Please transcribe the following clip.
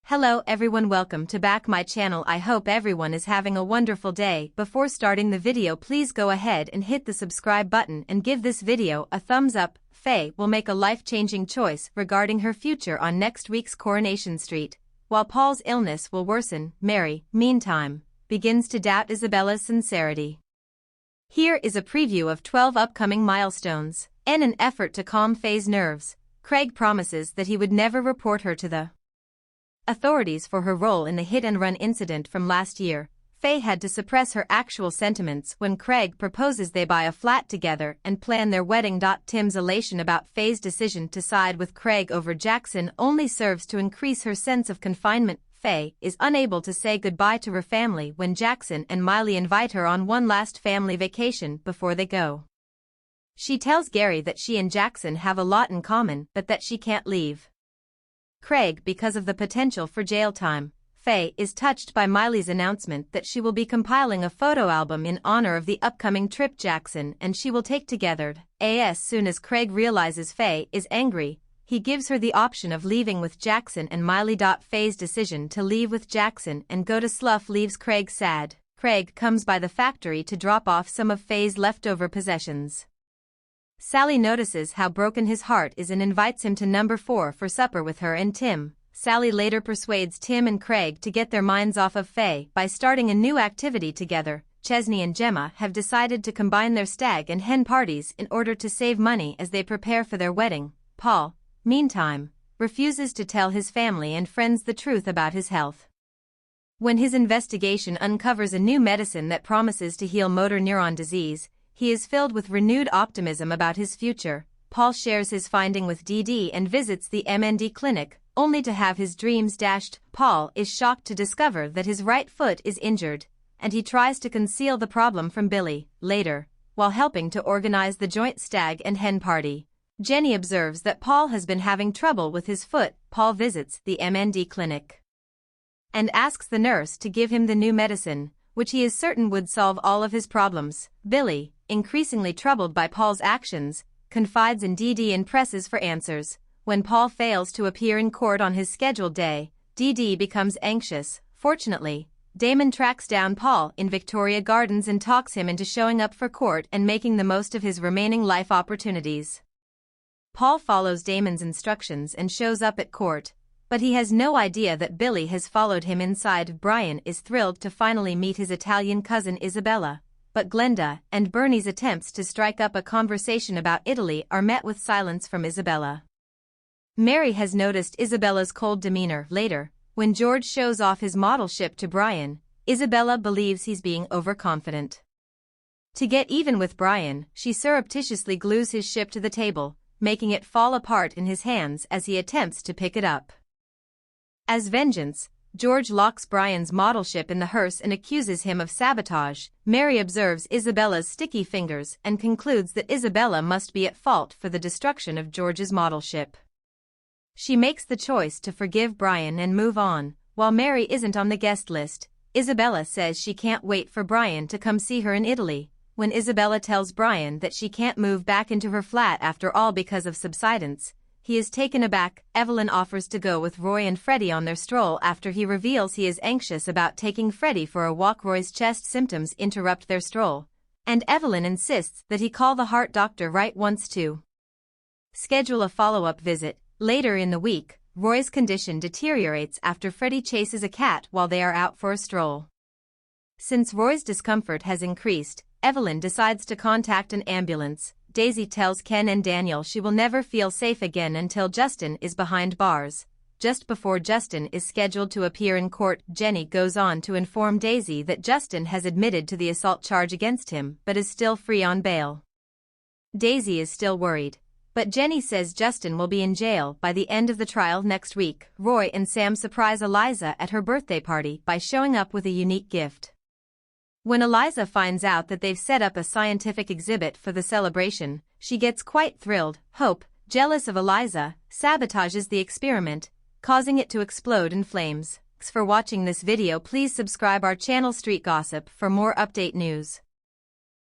Hello everyone, welcome to back my channel. I hope everyone is having a wonderful day. Before starting the video, please go ahead and hit the subscribe button and give this video a thumbs up. Faye will make a life-changing choice regarding her future on next week's Coronation Street. While Paul's illness will worsen, Mary, meantime, begins to doubt Isabella's sincerity. Here is a preview of 12 upcoming milestones. In an effort to calm Faye's nerves, Craig promises that he would never report her to the authorities for her role in the hit-and-run incident from last year. Faye had to suppress her actual sentiments when Craig proposes they buy a flat together and plan their wedding. Tim's elation about Faye's decision to side with Craig over Jackson only serves to increase her sense of confinement. Faye is unable to say goodbye to her family when Jackson and Miley invite her on one last family vacation before they go. She tells Gary that she and Jackson have a lot in common, but that she can't leave Craig because of the potential for jail time. Faye is touched by Miley's announcement that she will be compiling a photo album in honor of the upcoming trip Jackson and she will take together. As soon as Craig realizes Faye is angry, he gives her the option of leaving with Jackson and Miley. Faye's decision to leave with Jackson and go to Slough leaves Craig sad. Craig comes by the factory to drop off some of Faye's leftover possessions. Sally notices how broken his heart is and invites him to number 4 for supper with her and Tim. Sally later persuades Tim and Craig to get their minds off of Faye by starting a new activity together. Chesney and Gemma have decided to combine their stag and hen parties in order to save money as they prepare for their wedding. Paul, meantime, refuses to tell his family and friends the truth about his health. When his investigation uncovers a new medicine that promises to heal motor neuron disease, he is filled with renewed optimism about his future. Paul shares his finding with Dee Dee and visits the MND clinic, only to have his dreams dashed. Paul is shocked to discover that his right foot is injured, and he tries to conceal the problem from Billy. Later, while helping to organize the joint stag and hen party, Jenny observes that Paul has been having trouble with his foot. Paul visits the MND clinic and asks the nurse to give him the new medicine, which he is certain would solve all of his problems. Billy, increasingly troubled by Paul's actions, confides in Dee Dee and presses for answers. When Paul fails to appear in court on his scheduled day, Dee Dee becomes anxious. Fortunately, Damon tracks down Paul in Victoria Gardens and talks him into showing up for court and making the most of his remaining life opportunities. Paul follows Damon's instructions and shows up at court, but he has no idea that Billy has followed him inside. Brian is thrilled to finally meet his Italian cousin Isabella, but Glenda and Bernie's attempts to strike up a conversation about Italy are met with silence from Isabella. Mary has noticed Isabella's cold demeanor. Later, when George shows off his model ship to Brian, Isabella believes he's being overconfident. To get even with Brian, she surreptitiously glues his ship to the table, making it fall apart in his hands as he attempts to pick it up. As vengeance, George locks Brian's model ship in the hearse and accuses him of sabotage. Mary observes Isabella's sticky fingers and concludes that Isabella must be at fault for the destruction of George's model ship. She makes the choice to forgive Brian and move on. While Mary isn't on the guest list, Isabella says she can't wait for Brian to come see her in Italy. When Isabella tells Brian that she can't move back into her flat after all because of subsidence, he is taken aback. Evelyn offers to go with Roy and Freddie on their stroll after he reveals he is anxious about taking Freddie for a walk. Roy's chest symptoms interrupt their stroll, and Evelyn insists that he call the heart doctor. Wright wants to schedule a follow-up visit. Later in the week, Roy's condition deteriorates after Freddie chases a cat while they are out for a stroll. Since Roy's discomfort has increased, Evelyn decides to contact an ambulance. Daisy tells Ken and Daniel she will never feel safe again until Justin is behind bars. Just before Justin is scheduled to appear in court, Jenny goes on to inform Daisy that Justin has admitted to the assault charge against him but is still free on bail. Daisy is still worried, but Jenny says Justin will be in jail by the end of the trial next week. Roy and Sam surprise Eliza at her birthday party by showing up with a unique gift. When Eliza finds out that they've set up a scientific exhibit for the celebration, she gets quite thrilled. Hope, jealous of Eliza, sabotages the experiment, causing it to explode in flames. Thanks for watching this video. Please subscribe our channel Street Gossip for more update news.